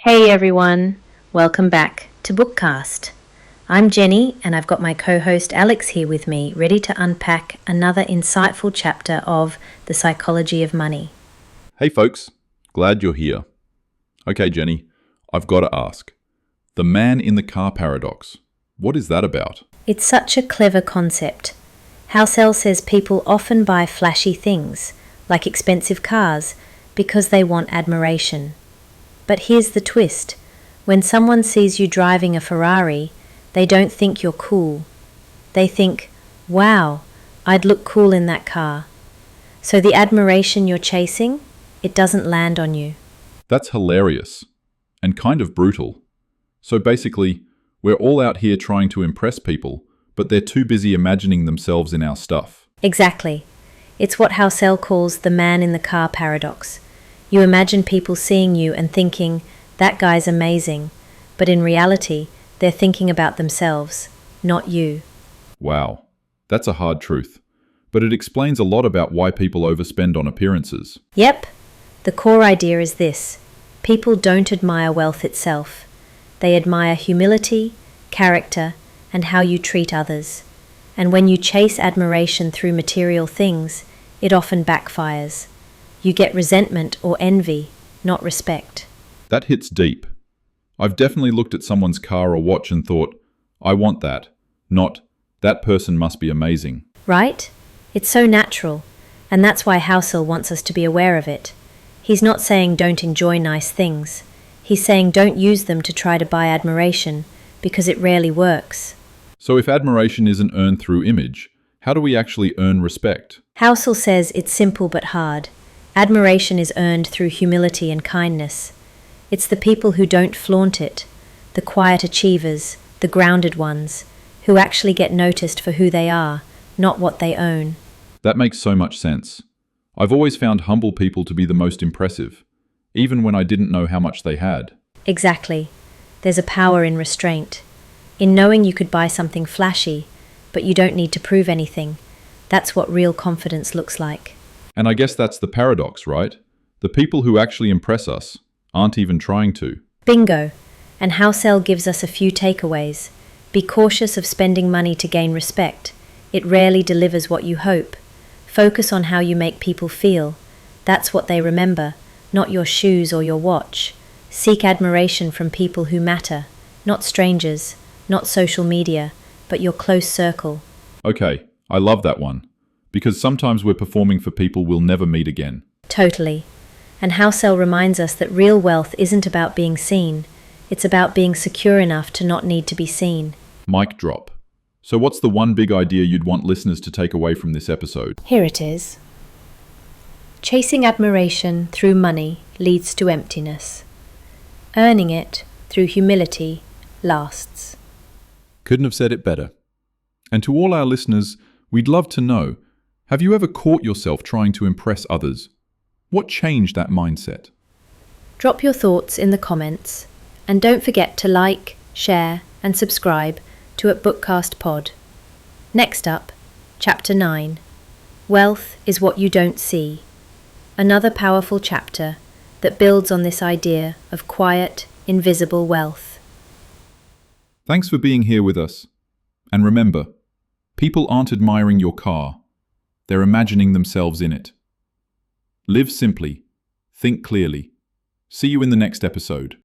Hey everyone, welcome back to Bookcast. I'm Jenny and I've got my co-host Alex here with me, ready to unpack another insightful chapter of The Psychology of Money. Hey folks, glad you're here. Okay Jenny, I've got to ask. The man in the car paradox, what is that about? It's such a clever concept. Housel says people often buy flashy things, like expensive cars, because they want admiration. But here's the twist. When someone sees you driving a Ferrari, they don't think you're cool. They think, wow, I'd look cool in that car. So the admiration you're chasing, it doesn't land on you. That's hilarious and kind of brutal. So basically, we're all out here trying to impress people, but they're too busy imagining themselves in our stuff. Exactly. It's what Housel calls the man in the car paradox. You imagine people seeing you and thinking, that guy's amazing, but in reality, they're thinking about themselves, not you. Wow, that's a hard truth. But it explains a lot about why people overspend on appearances. Yep. The core idea is this. People don't admire wealth itself. They admire humility, character, and how you treat others. And when you chase admiration through material things, it often backfires. You get resentment or envy, not respect. That hits deep. I've definitely looked at someone's car or watch and thought, I want that, not, that person must be amazing. Right? It's so natural, and that's why Housel wants us to be aware of it. He's not saying don't enjoy nice things. He's saying don't use them to try to buy admiration, because it rarely works. So if admiration isn't earned through image, how do we actually earn respect? Housel says it's simple but hard. Admiration is earned through humility and kindness. It's the people who don't flaunt it, the quiet achievers, the grounded ones, who actually get noticed for who they are, not what they own. That makes so much sense. I've always found humble people to be the most impressive, even when I didn't know how much they had. Exactly. There's a power in restraint, in knowing you could buy something flashy, but you don't need to prove anything. That's what real confidence looks like. And I guess that's the paradox, right? The people who actually impress us aren't even trying to. Bingo. And Housel gives us a few takeaways. Be cautious of spending money to gain respect. It rarely delivers what you hope. Focus on how you make people feel. That's what they remember, not your shoes or your watch. Seek admiration from people who matter, not strangers, not social media, but your close circle. Okay, I love that one. Because sometimes we're performing for people we'll never meet again. Totally. And Housel reminds us that real wealth isn't about being seen. It's about being secure enough to not need to be seen. Mic drop. So what's the one big idea you'd want listeners to take away from this episode? Here it is. Chasing admiration through money leads to emptiness. Earning it through humility lasts. Couldn't have said it better. And to all our listeners, we'd love to know, have you ever caught yourself trying to impress others? What changed that mindset? Drop your thoughts in the comments, and don't forget to like, share, and subscribe to Bookcast Pod. Next up, Chapter 9. Wealth is what you don't see. Another powerful chapter that builds on this idea of quiet, invisible wealth. Thanks for being here with us. And remember, people aren't admiring your car. They're imagining themselves in it. Live simply. Think clearly. See you in the next episode.